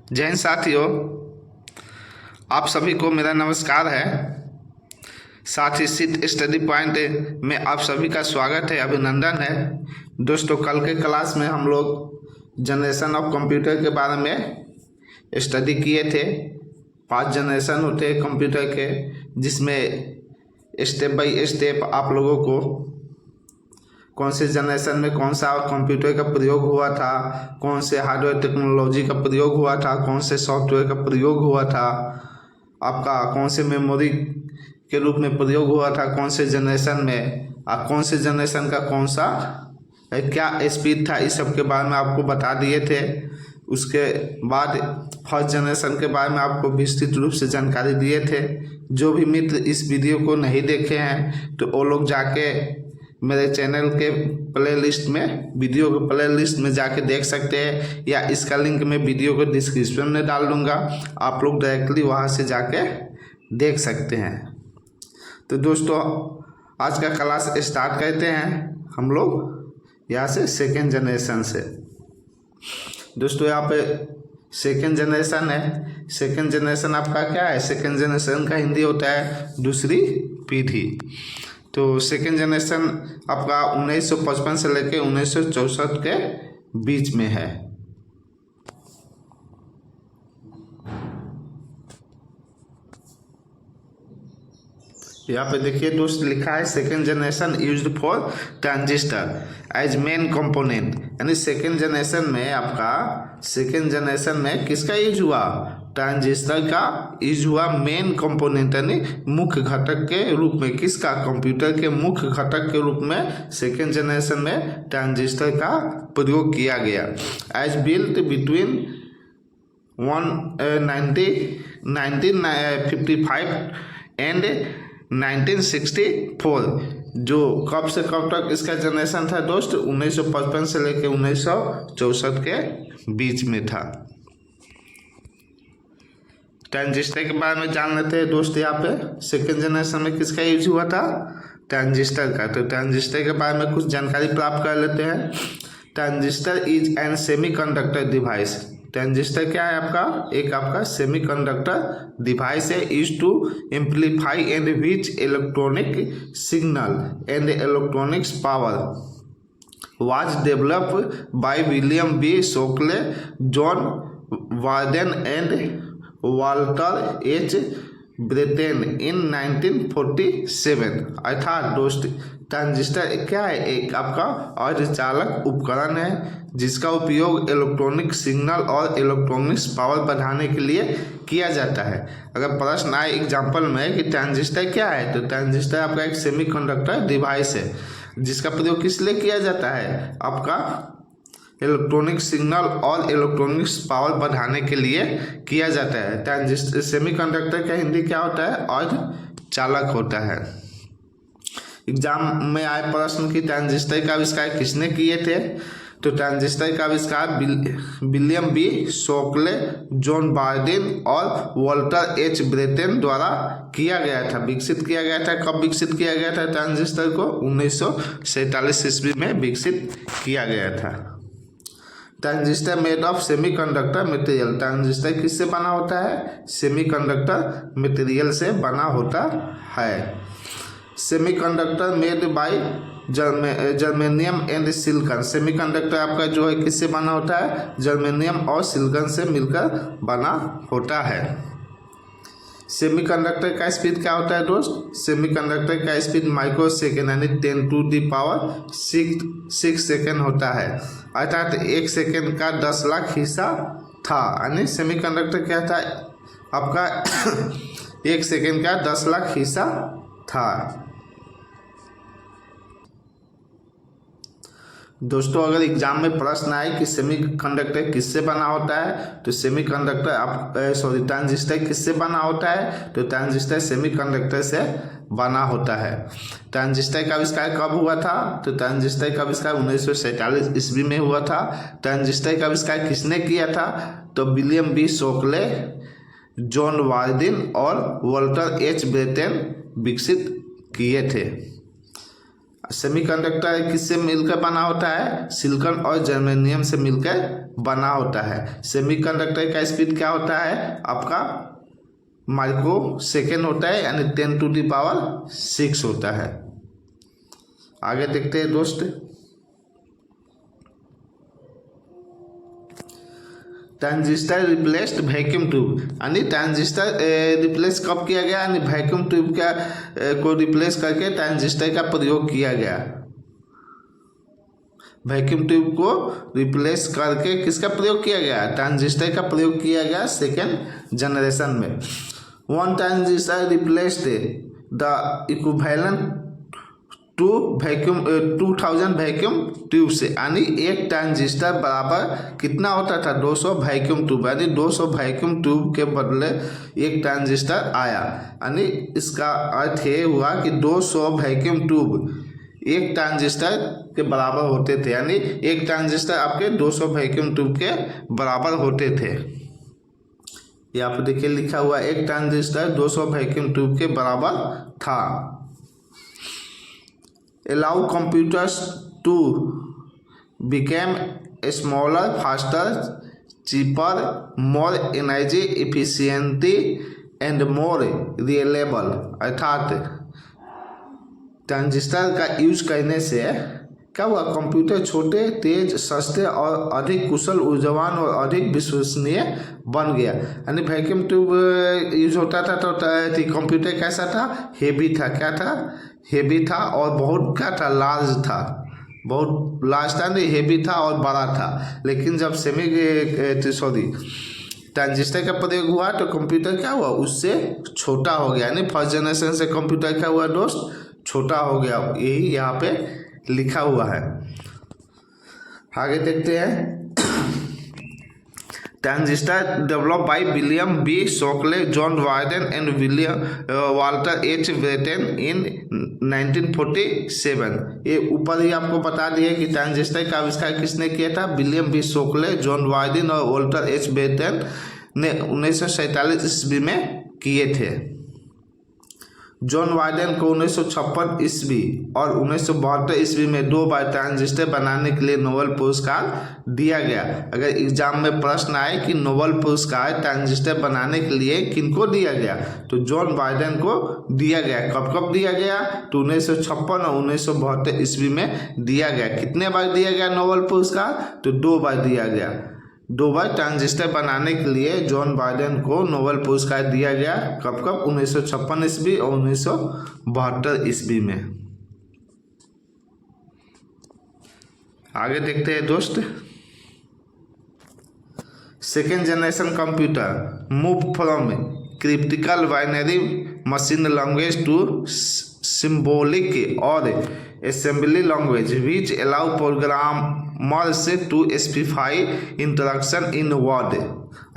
जय हिंद साथियों, आप सभी को मेरा नमस्कार है। साथ ही सिट स्टडी पॉइंट में आप सभी का स्वागत है, अभिनंदन है। दोस्तों, कल के क्लास में हम लोग जनरेशन ऑफ कंप्यूटर के बारे में स्टडी किए थे। 5 जनरेशन होते हैं कंप्यूटर के, जिसमें स्टेप बाय स्टेप आप लोगों को कौन से जनरेशन में कौन सा कंप्यूटर का प्रयोग हुआ था, कौन से हार्डवेयर टेक्नोलॉजी का प्रयोग हुआ था, कौन से सॉफ्टवेयर का प्रयोग हुआ था, आपका कौन से मेमोरी के रूप में प्रयोग हुआ था, कौन से जनरेशन में, कौन से जनरेशन का कौन सा क्या स्पीड था, इस सब के बारे में आपको बता दिए थे। उसके बाद फर्स्ट जनरेशन के बारे में आपको विस्तृत रूप से जानकारी दिए थे। जो भी मित्र इस वीडियो को नहीं देखे हैं तो वो लोग जाके मेरे चैनल के प्ले लिस्ट में, वीडियो के प्ले लिस्ट में जाके देख सकते हैं, या इसका लिंक मैं वीडियो को डिस्क्रिप्शन में डाल दूँगा। आप लोग डायरेक्टली वहाँ से जाके देख सकते हैं। तो दोस्तों, आज का क्लास स्टार्ट करते हैं हम लोग यहाँ से सेकेंड जनरेशन से। दोस्तों, यहाँ पे सेकेंड जनरेशन है। सेकेंड जनरेशन आपका क्या है? सेकेंड जनरेशन का हिंदी होता है दूसरी पीढ़ी। तो सेकेंड जनरेशन आपका 1955 से लेकर 1964 के बीच में है। यहाँ पे देखिए दोस्त, लिखा है second generation used for transistor as main component. यानी सेकेंड जनरेशन में आपका सेकेंड जनरेशन में किसका यूज हुआ? ट्रांजिस्टर का यूज हुआ मेन कंपोनेंट, यानी मुख्य घटक के रूप में। किसका? कंप्यूटर के मुख्य घटक के रूप में सेकेंड जनरेशन में ट्रांजिस्टर का प्रयोग किया गया। As built between 1955 and 1964। जो कब से कब तक इसका जनरेशन था दोस्त? 1955 से लेकर 1964 के बीच में था। ट्रांजिस्टर के बारे में जान लेते हैं दोस्त। यहाँ पे सेकेंड जनरेशन में किसका यूज हुआ था? ट्रांजिस्टर का। तो ट्रांजिस्टर के बारे में कुछ जानकारी प्राप्त कर लेते हैं। Transistor is an semiconductor device. Transistor क्या है आपका? एक आपका सेमीकंडक्टर डिवाइस है। Use to amplify and reach electronic signal and electronics power. Was developed by William B Shockley, John Warden and Walter H Brattain in 1947। अर्थात दोस्त, transistor क्या है? एक आपका अर्धचालक उपकरण है जिसका उपयोग इलेक्ट्रॉनिक सिग्नल और इलेक्ट्रॉनिक्स पावर बढ़ाने के लिए किया जाता है। अगर प्रश्न आए एग्जाम्पल में कि ट्रांजिस्टर क्या है, तो ट्रांजिस्टर आपका एक सेमीकंडक्टर डिवाइस है जिसका प्रयोग किस लिए किया जाता है? आपका इलेक्ट्रॉनिक सिग्नल और इलेक्ट्रॉनिक्स पावर बढ़ाने के लिए किया जाता है। ट्रांजिस्टर सेमीकंडक्टर का हिंदी क्या होता है? अर्धचालक होता है। एग्जाम में आए प्रश्न की ट्रांजिस्टर का आविष्कार किसने किए थे? तो ट्रांजिस्टर का आविष्कार William B Shockley, John warden और वाल्टर एच ब्रेटेन द्वारा किया गया था, विकसित किया गया था। कब विकसित किया गया था ट्रांजिस्टर को? 1947 ईस्वी में विकसित किया गया था। Transistor made of semiconductor material. Transistor किससे बना होता है? सेमीकंडक्टर मटेरियल से बना होता है। Semiconductor made by germanium and silicon. Semiconductor आपका जो है किससे बना होता है? जर्मेनियम और सिलिकॉन से मिलकर बना होता है। सेमीकंडक्टर का स्पीड क्या होता है दोस्त? सेमीकंडक्टर का स्पीड माइक्रो सेकेंड यानी 10⁶ सेकेंड होता है। अर्थात 1 सेकेंड का 10 लाख हिस्सा था। यानी सेमीकंडक्टर क्या था आपका? 1 सेकेंड का 10 लाख हिस्सा था। दोस्तों, अगर एग्जाम में प्रश्न आए कि सेमीकंडक्टर किससे बना होता है, तो ट्रांजिस्टर किससे बना होता है? तो ट्रांजिस्टर सेमीकंडक्टर से बना होता है। ट्रांजिस्टर का आविष्कार कब हुआ था? तो ट्रांजिस्टर का आविष्कार 1947 ईस्वी में हुआ था। ट्रांजिस्टर का आविष्कार किसने किया था? तो William B Shockley, John warden और वाल्टर एच ब्रेटेन विकसित किए थे। सेमीकंडक्टर किससे मिलकर बना होता है? सिलिकॉन और जर्मेनियम से मिलकर बना होता है। सेमीकंडक्टर का स्पीड क्या होता है आपका? माइक्रो सेकेंड होता है, यानी 10⁻6 होता है। आगे देखते हैं दोस्त, ट्रांजिस्टर रिप्लेस्ड वैक्यूम ट्यूब, यानी ट्रांजिस्टर रिप्लेस कब किया गया? यानी वैक्यूम ट्यूब का को रिप्लेस करके ट्रांजिस्टर का प्रयोग किया गया। वैक्यूम ट्यूब को रिप्लेस करके किसका प्रयोग किया गया? ट्रांजिस्टर का प्रयोग किया गया सेकेंड जनरेशन में। One transistor replaced the equivalent to vacuum 2000 vacuum tube से, यानी एक ट्रांजिस्टर बराबर कितना होता था? 200 वैक्यूम ट्यूब, यानी 200 वैक्यूम ट्यूब के बदले एक ट्रांजिस्टर आया। यानी इसका अर्थ ये हुआ कि 200 वैक्यूम ट्यूब एक ट्रांजिस्टर के बराबर होते थे, यानी एक ट्रांजिस्टर आपके 200 वैक्यूम ट्यूब के बराबर होते थे। यहाँ पर देखिए लिखा हुआ, एक ट्रांजिस्टर 200 वैक्यूम ट्यूब के बराबर था। allow computers to become smaller, faster, cheaper, more energy efficient and more reliable। अर्थात ट्रांजिस्टर का यूज करने से क्या हुआ? कंप्यूटर छोटे, तेज, सस्ते और अधिक कुशल, ऊर्जावान और अधिक विश्वसनीय बन गया। यानी वैक्यूम ट्यूब यूज होता था तो कंप्यूटर कैसा था? हेवी था। क्या था? हेवी था और बहुत क्या था? लार्ज था। बहुत लार्ज था, नहीं हेवी था और बड़ा था। लेकिन जब ट्रांजिस्टर का प्रयोग हुआ तो कंप्यूटर क्या हुआ? उससे छोटा हो गया। यानी फर्स्ट जनरेशन से कंप्यूटर क्या हुआ दोस्त? छोटा हो गया। यही यहाँ पे लिखा हुआ है। आगे देखते हैं, transistor develop by William B Shockley, John Warden and William Walter H Brattain in 1947। ये ऊपर ही आपको बता दिया कि ट्रांजिस्टर का आविष्कार किसने किया था? William B Shockley, John warden और वाल्टर एच ब्रेटेन ने 1947 ईस्वी में किए थे। जॉन वार्डन को 1956 ईस्वी और 1972 ईस्वी में 2 बार ट्रांजिस्टर बनाने के लिए नोबेल पुरस्कार दिया गया। अगर एग्जाम में प्रश्न आए कि नोबेल पुरस्कार ट्रांजिस्टर बनाने के लिए किनको दिया गया, तो जॉन वार्डन को दिया गया। कब कब दिया गया? तो 1956 और 1972 ईस्वी में दिया गया। कितने बार दिया गया नोबेल पुरस्कार? तो 2 बार दिया गया। 2 बार ट्रांजिस्टर बनाने के लिए जॉन वार्डन को नोबेल पुरस्कार दिया गया। कब कब? 1956 ईस्वी और 1972 ईस्वी में। आगे देखते हैं दोस्त, second generation computer move from cryptical binary machine language to symbolic or assembly language which allow programmers to specify instruction in word।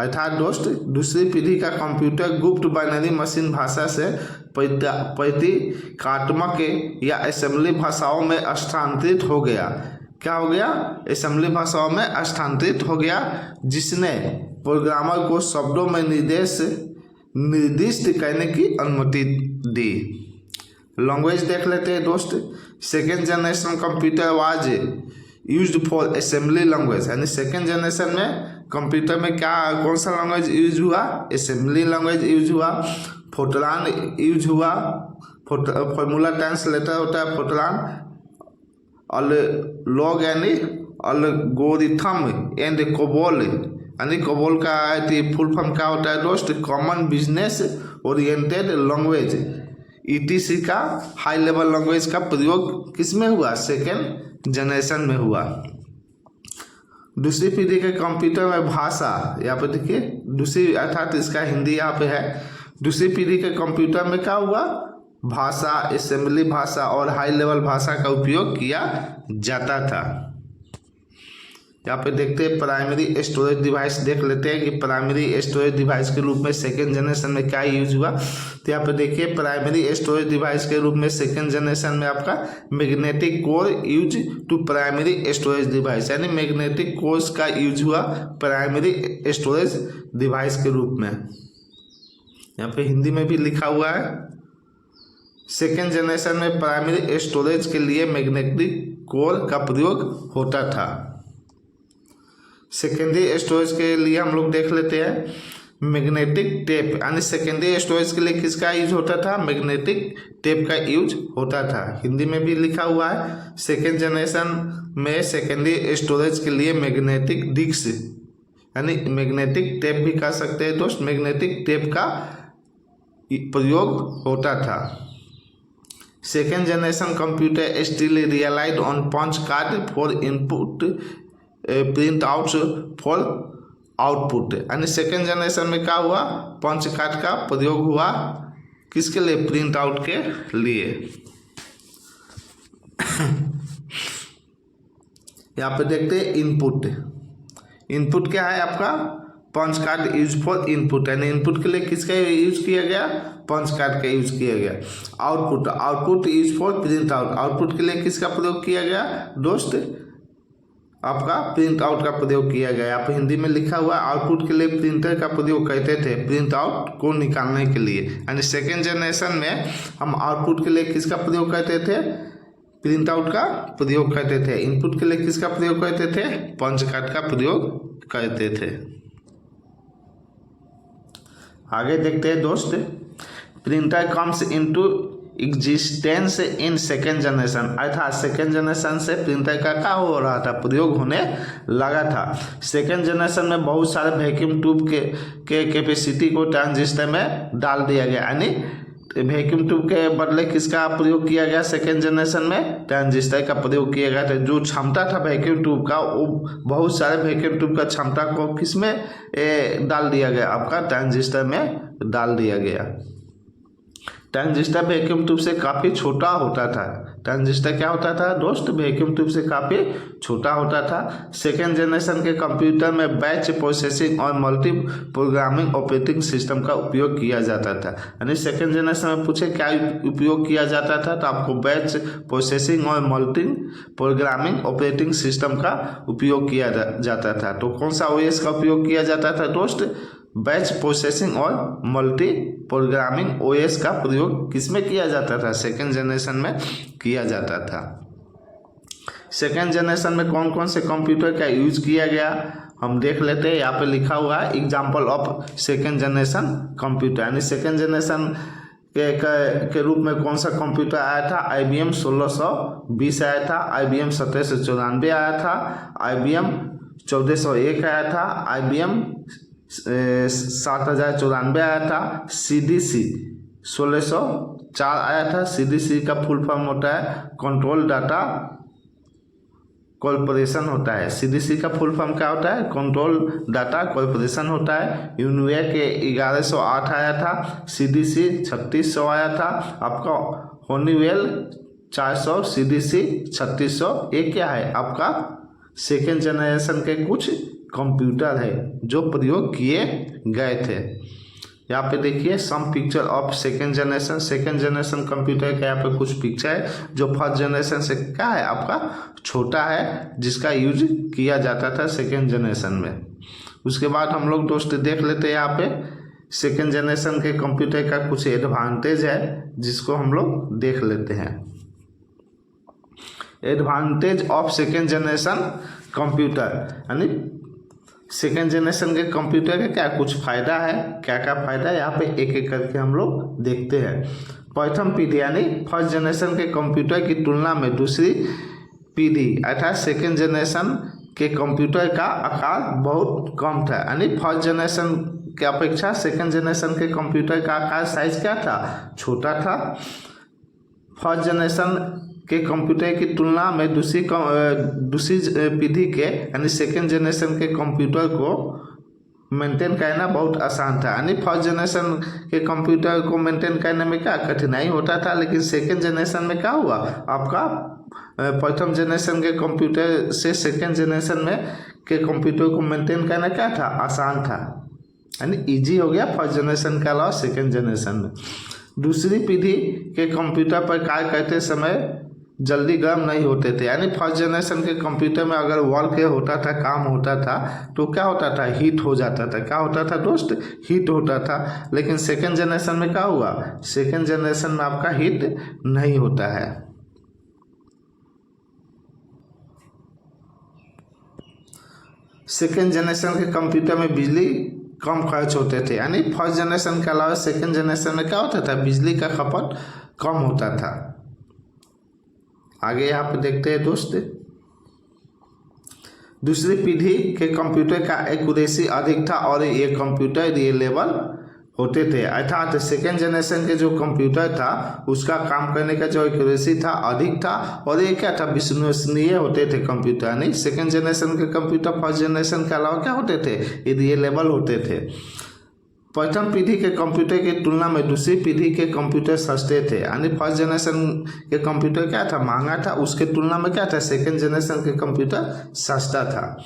अर्थात दोस्त, दूसरी पीढ़ी का कंप्यूटर गुप्त बाइनरी मशीन भाषा से प्रतीकात्मक या असेंबली भाषाओं में स्थानांतरित हो गया। क्या हो गया? असेंबली भाषाओं में स्थानांतरित हो गया, जिसने प्रोग्रामर को शब्दों में निर्दिष्ट करने की अनुमति दी। लैंग्वेज देख लेते हैं दोस्त। Second generation computer was used for assembly language, यानी सेकेंड जनरेशन में कंप्यूटर में क्या कौन सा लैंग्वेज यूज हुआ? असेंबली लैंग्वेज यूज हुआ। फोर्ट्रान यूज हुआ। फॉर्मूला ट्रांसलेटर होता है फोर्ट्रान। लॉग यानी एल्गोरिथम एंड कोबोल, यानी कोबोल का फुल फॉर्म क्या होता है दोस्त? Common business oriented language. ETC का हाई लेवल लैंग्वेज का प्रयोग किस में हुआ? सेकेंड जनरेशन में हुआ। दूसरी पीढ़ी के कंप्यूटर में भाषा, यहाँ पे देखिए दूसरी, अर्थात इसका हिंदी यहाँ पे है। दूसरी पीढ़ी के कंप्यूटर में क्या हुआ? भाषा, असेंबली भाषा और हाई लेवल भाषा का उपयोग किया जाता था। यहाँ पे देखते हैं प्राइमरी स्टोरेज डिवाइस देख लेते हैं कि प्राइमरी स्टोरेज डिवाइस के रूप में सेकेंड जनरेशन में क्या यूज हुआ। तो यहाँ पे देखिए प्राइमरी स्टोरेज डिवाइस के रूप में सेकेंड जनरेशन में आपका magnetic core use to primary storage device, यानी मैग्नेटिक कोर्स का यूज हुआ प्राइमरी स्टोरेज डिवाइस के रूप में। यहाँ पे हिंदी में भी लिखा हुआ है। सेकेंड जनरेशन में प्राइमरी स्टोरेज के लिए मैग्नेटिक कोर का प्रयोग होता था। सेकेंडरी स्टोरेज के लिए हम लोग देख लेते हैं मैग्नेटिक टेप, यानी सेकेंडरी स्टोरेज के लिए किसका यूज होता था? मैग्नेटिक टेप का यूज होता था। हिंदी में भी लिखा हुआ है सेकेंड जनरेशन में सेकेंडरी स्टोरेज के लिए मैग्नेटिक डिस्क यानी मैग्नेटिक टेप भी कह सकते हैं दोस्त, मैग्नेटिक टेप का प्रयोग होता था। Second generation computer still relied on punch card for input print out for output, यानी सेकेंड जनरेशन में क्या हुआ? पंच कार्ड का प्रयोग हुआ किसके लिए? प्रिंट आउट के लिए। यहाँ पे देखते हैं इनपुट। इनपुट क्या है आपका? Punch card use for input, यानी इनपुट के लिए किसका यूज किया गया? पंच कार्ड का यूज किया गया। Output, output use for print out, output के लिए किसका प्रयोग किया गया दोस्त? आपका प्रिंट आउट का प्रयोग किया गया। आप हिंदी में लिखा हुआ आउटपुट के लिए प्रिंटर का प्रयोग करते थे प्रिंट आउट को निकालने के लिए, यानी सेकेंड जनरेशन में हम आउटपुट के लिए किसका प्रयोग करते थे? प्रिंट आउट का प्रयोग करते थे। इनपुट के लिए किसका प्रयोग करते थे? पंच कार्ड का प्रयोग करते थे। आगे देखते हैं दोस्त, printer comes into existence in second generation, अर्थात सेकेंड जनरेशन से प्रिंटर का क्या हो रहा था? प्रयोग होने लगा था। सेकेंड जनरेशन में बहुत सारे वैक्यूम ट्यूब के कैपेसिटी को ट्रांजिस्टर में डाल दिया गया, यानी वैक्यूम ट्यूब के बदले किसका प्रयोग किया गया? सेकेंड जनरेशन में ट्रांजिस्टर का प्रयोग किया गया था। जो क्षमता था वैक्यूम ट्यूब का, वो बहुत सारे वैक्यूम ट्यूब का क्षमता को किस में डाल दिया गया? आपका ट्रांजिस्टर में डाल दिया गया। ट्रांजिस्टर वैक्यूम ट्यूब से काफ़ी छोटा होता था। ट्रांजिस्टर क्या होता था दोस्त? वैक्यूम ट्यूब से काफ़ी छोटा होता था। सेकेंड जनरेशन के कंप्यूटर में बैच प्रोसेसिंग और मल्टी प्रोग्रामिंग ऑपरेटिंग सिस्टम का उपयोग किया जाता था, यानी सेकेंड जनरेशन में पूछे क्या उपयोग किया जाता था, तो आपको बैच प्रोसेसिंग और मल्टी प्रोग्रामिंग ऑपरेटिंग सिस्टम का उपयोग किया जाता था। तो कौन सा ओएस का उपयोग किया जाता था दोस्त? बैच प्रोसेसिंग और मल्टी प्रोग्रामिंग ओएस का प्रयोग किसमें किया जाता था? सेकेंड जनरेशन में किया जाता था। सेकेंड जनरेशन में कौन कौन से कंप्यूटर का यूज किया गया हम देख लेते हैं। यहाँ पे लिखा हुआ है example of second generation computer, यानी सेकेंड जनरेशन के रूप में कौन सा कंप्यूटर आया था? IBM 1620 आया था, IBM 1794 आया था, IBM 1401 आया था, IBM 7094 आया था, CDC 1604 आया था। CDC का फुल फॉर्म होता है कंट्रोल डाटा कॉर्पोरेशन होता है। CDC का फुल फॉर्म क्या होता है? कंट्रोल डाटा कॉर्पोरेशन होता है। यूनिवे के 1108 आया था, CDC 3600 आया था, आपका होनीवेल 400, CDC 3600। ये क्या है? आपका सेकेंड जनरेशन के कुछ कंप्यूटर है जो प्रयोग किए गए थे। यहाँ पे देखिए some picture of second generation. Second generation computer का यहाँ पे कुछ पिक्चर है जो फर्स्ट जनरेशन से क्या है? आपका छोटा है, जिसका यूज किया जाता था सेकेंड जनरेशन में। उसके बाद हम लोग दोस्त देख लेते हैं यहाँ पे सेकेंड जनरेशन के कंप्यूटर का कुछ एडवांटेज है जिसको हम लोग देख लेते हैं। Advantage of second generation computer, यानी सेकेंड जनरेशन के कंप्यूटर का क्या कुछ फायदा है? क्या क्या फायदा है यहाँ पे एक एक करके हम लोग देखते हैं। प्रथम पीढ़ी यानी फर्स्ट जनरेशन के कंप्यूटर की तुलना में दूसरी पीढ़ी अर्थात सेकेंड जनरेशन के कंप्यूटर का आकार बहुत कम था, यानी फर्स्ट जनरेशन के अपेक्षा सेकेंड जनरेशन के कंप्यूटर का आकार साइज क्या था? छोटा था। फर्स्ट जनरेशन के कंप्यूटर की तुलना में दूसरी पीढ़ी के यानी सेकेंड जनरेशन के कंप्यूटर को मेंटेन करना बहुत आसान था, यानी फर्स्ट जनरेशन के कंप्यूटर को मेंटेन करने में क्या कठिनाई होता था, लेकिन सेकेंड जनरेशन में क्या हुआ? आपका प्रथम जनरेशन के कंप्यूटर से सेकेंड जनरेशन में के कंप्यूटर को मेंटेन करना क्या था? आसान था, यानी इजी हो गया फर्स्ट जनरेशन के अलावा सेकेंड जनरेशन में। दूसरी पीढ़ी के कंप्यूटर पर कार्य करते समय जल्दी गर्म नहीं होते थे। यानी फर्स्ट जनरेशन के कंप्यूटर में अगर वर्क होता था, काम होता था, तो क्या होता था, हीट हो जाता था। क्या होता था दोस्त, हीट होता था। लेकिन सेकेंड जनरेशन में क्या हुआ, सेकेंड जनरेशन में आपका हीट नहीं होता है। सेकेंड जनरेशन के कंप्यूटर में बिजली कम खर्च होते थे। यानी फर्स्ट जनरेशन के अलावा सेकेंड जनरेशन में क्या होता था, बिजली का खपत कम होता था। आगे यहाँ पे देखते हैं दोस्त, दूसरी पीढ़ी के कंप्यूटर का एक्यूरेसी अधिक था और ये कंप्यूटर रियलेबल होते थे। अर्थात सेकेंड जनरेशन के जो कंप्यूटर था उसका काम करने का जो एक्यूरेसी था अधिक था, और ये क्या था, विश्वसनीय होते थे कंप्यूटर। नहीं, सेकेंड जनरेशन के कंप्यूटर फर्स्ट जनरेशन के अलावा क्या होते थे, ये रियलेबल होते थे। प्रथम पीढ़ी के कंप्यूटर की तुलना में दूसरी पीढ़ी के कंप्यूटर सस्ते थे। यानी फर्स्ट जनरेशन के कंप्यूटर क्या था, महंगा था, उसके तुलना में क्या था, सेकेंड जनरेशन के कंप्यूटर सस्ता था।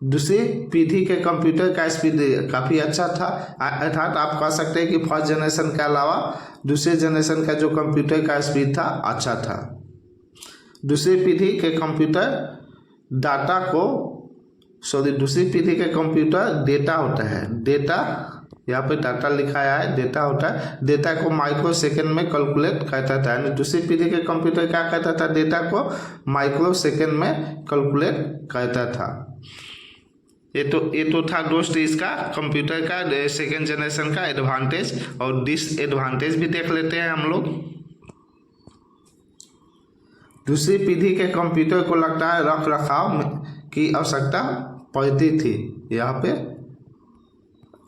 दूसरी पीढ़ी के कंप्यूटर का स्पीड काफ़ी अच्छा था। अर्थात आप कह सकते हैं कि फर्स्ट जनरेशन के अलावा दूसरे जनरेशन का जो कंप्यूटर का स्पीड था अच्छा था। दूसरी पीढ़ी के कंप्यूटर डाटा को दूसरी पीढ़ी के कंप्यूटर डेटा होता है, डेटा यहाँ पे डाटा लिखाया है, डेटा होता है, डेटा को माइक्रो सेकेंड में कैलकुलेट करता था। यानी दूसरी पीढ़ी के कंप्यूटर क्या करता था, डेटा को माइक्रो सेकेंड में कैलकुलेट करता था। ये तो था दोस्त इसका कंप्यूटर का सेकेंड जनरेशन का एडवांटेज, और डिसएडवांटेज भी देख लेते हैं हम लोग। दूसरी पीढ़ी के कंप्यूटर को लगता है रख रखाव की आवश्यकता पड़ती थी। यहाँ पे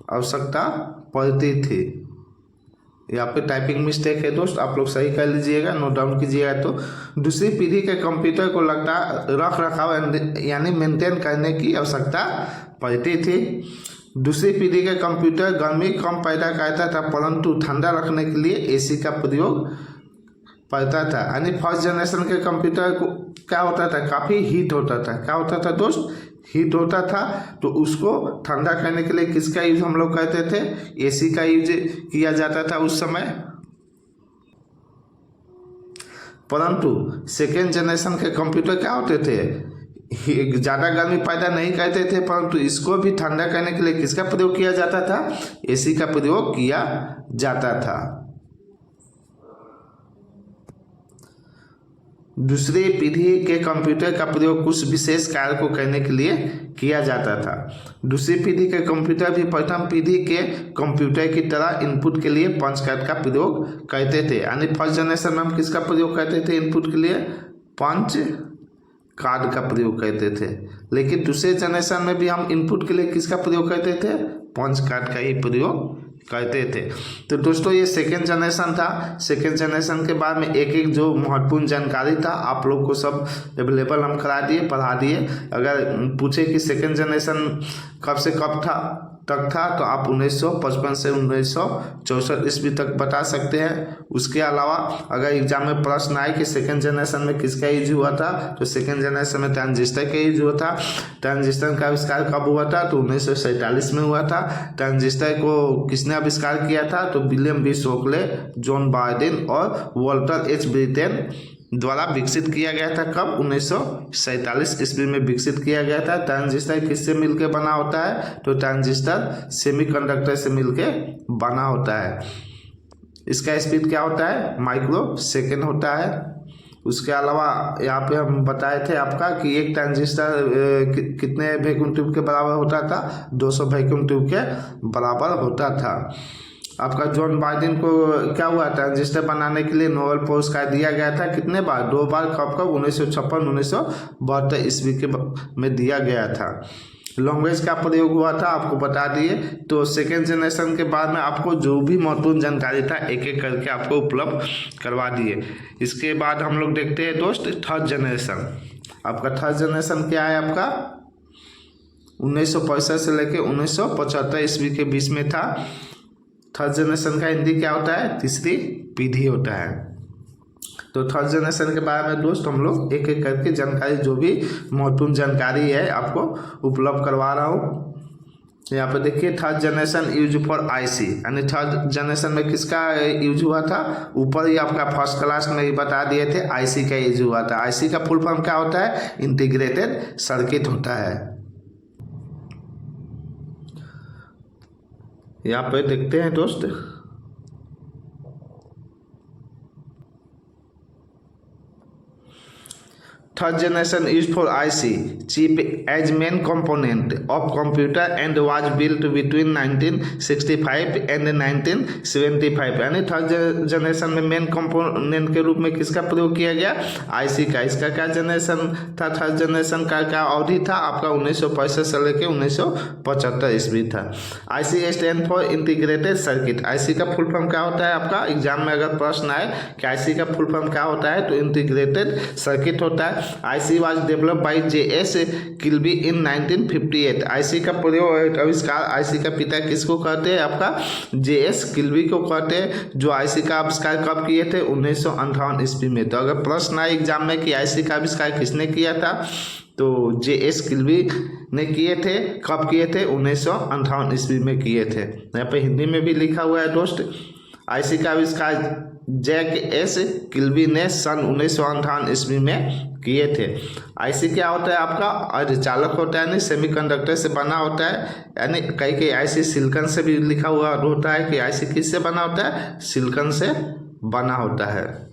आवश्यकता पड़ती थी, यहाँ पे टाइपिंग मिस्टेक है दोस्त, आप लोग सही कर लीजिएगा, नोट डाउन कीजिएगा। तो दूसरी पीढ़ी के कंप्यूटर को लगता रख रखाव यानी मेंटेन करने की आवश्यकता पड़ती थी। दूसरी पीढ़ी के कंप्यूटर गर्मी कम पैदा करता था, परंतु ठंडा रखने के लिए एसी का प्रयोग पड़ता था। यानी फर्स्ट जनरेशन के कंप्यूटर को क्या होता था, काफ़ी हीट होता था। क्या होता था दोस्त, हीट होता था, तो उसको ठंडा करने के लिए किसका यूज हम लोग करते थे, एसी का यूज किया जाता था उस समय। परंतु सेकेंड जनरेशन के कंप्यूटर क्या होते थे, ज़्यादा गर्मी पैदा नहीं करते थे, परंतु इसको भी ठंडा करने के लिए किसका प्रयोग किया जाता था, एसी का प्रयोग किया जाता था। दूसरी पीढ़ी के कंप्यूटर का प्रयोग कुछ विशेष कार्य को करने के लिए किया जाता था। दूसरी पीढ़ी के कंप्यूटर भी प्रथम पीढ़ी के कंप्यूटर की तरह इनपुट के लिए पंच कार्ड का प्रयोग करते थे। यानी फर्स्ट जनरेशन में हम किसका प्रयोग करते थे इनपुट के लिए, पंच कार्ड का प्रयोग करते थे। लेकिन दूसरे जनरेशन में भी हम इनपुट के लिए किसका प्रयोग करते थे, पंच कार्ड का ही प्रयोग करते थे। तो दोस्तों ये सेकेंड जनरेशन था। सेकेंड जनरेशन के बाद में एक एक जो महत्वपूर्ण जानकारी था आप लोग को सब अवेलेबल हम करा दिए, पढ़ा दिए। अगर पूछे कि सेकेंड जनरेशन कब से कब तक था, तो आप 1955 से 1964 ईस्वी तक बता सकते हैं। उसके अलावा अगर एग्जाम में प्रश्न आए कि सेकेंड जनरेशन में किसका यूज हुआ था, तो सेकेंड जनरेशन में ट्रांजिस्टर का यूज हुआ था। ट्रांजिस्टर का आविष्कार कब हुआ था, तो 1947 में हुआ था। ट्रांजिस्टर को किसने आविष्कार किया था, तो William B Shockley, John Bardeen और वॉल्टर एच ब्रिटेन द्वारा विकसित किया गया था। कब, 1947 ईस्वी में विकसित किया गया था। ट्रांजिस्टर किससे मिलकर बना होता है, तो ट्रांजिस्टर सेमीकंडक्टर से मिलकर बना होता है। इसका स्पीड क्या होता है, माइक्रो सेकेंड होता है। उसके अलावा यहाँ पे हम बताए थे आपका कि एक ट्रांजिस्टर कितने वैक्यूम ट्यूब के बराबर होता था, 200 वैक्यूम ट्यूब के बराबर होता था। आपका जॉन बार्डिन को क्या हुआ, ट्रांजिस्टर बनाने के लिए नोबेल पुरस्कार दिया गया था। कितने बार, 2 बार। कब कब, 1956 1972 ईस्वी के में दिया गया था। लैंग्वेज का प्रयोग हुआ था आपको बता दिए। तो सेकेंड जनरेशन के बाद में आपको जो भी महत्वपूर्ण जानकारी था एक एक करके आपको उपलब्ध करवा दिए। इसके बाद हम लोग देखते हैं दोस्त थर्ड जनरेशन। आपका थर्ड जनरेशन क्या है, आपका 1965 से लेकर 1975 ईस्वी के बीच में था। थर्ड जनरेशन का हिंदी क्या होता है, तीसरी पीढ़ी होता है। तो थर्ड जनरेशन के बारे में दोस्त हम लोग एक एक करके जानकारी, जो भी महत्वपूर्ण जानकारी है आपको उपलब्ध करवा रहा हूँ। यहाँ पे देखिए third generation use for IC, यानी थर्ड जनरेशन में किसका यूज हुआ था, ऊपर ही आपका फर्स्ट क्लास में ही बता दिए थे आईसी का यूज हुआ था। आईसी का फुल फॉर्म क्या होता है, इंटीग्रेटेड सर्किट होता है। यहाँ पे देखते हैं दोस्त, third generation use for IC chip as main component of computer and was built between 1965 and 1975, यानी थर्ड जनरेशन में मेन कंपोनेंट के रूप में किसका प्रयोग किया गया, आईसी का। इसका क्या जनरेशन था, थर्ड जनरेशन का क्या अवधि था आपका 1965 से लेकर 1975 ईस्वी था। IC stand for integrated circuit, IC का फुल फॉर्म क्या होता है आपका, एग्जाम में अगर प्रश्न आए कि आईसी का फुल फॉर्म क्या होता है तो इंटीग्रेटेड सर्किट होता है। IC was developed by J.S. Kilby in 1958। IC का प्रयोग आविष्कार, आईसी का पिता किसको कहते हैं आपका, J.S. किल्बी को कहते हैं, जो आईसी का आविष्कार कब किए थे 1958 ईस्वी में। तो अगर प्रश्न आए एग्जाम में कि आईसी का आविष्कार किसने किया था तो J.S. किल्बी ने किए थे। कब किए थे, 1958 ईस्वी में किए थे। यहाँ पे हिंदी में भी लिखा हुआ है दोस्त, आईसी का आविष्कार जैक एस किल्बी ने सन 1958 ईस्वी में किए थे। आईसी क्या होता है आपका, अर्धचालक होता है, यानी सेमीकंडक्टर से बना होता है, यानी कई आईसी सिलिकॉन से भी लिखा हुआ होता है कि आईसी किससे बना होता है, सिलिकॉन से बना होता है।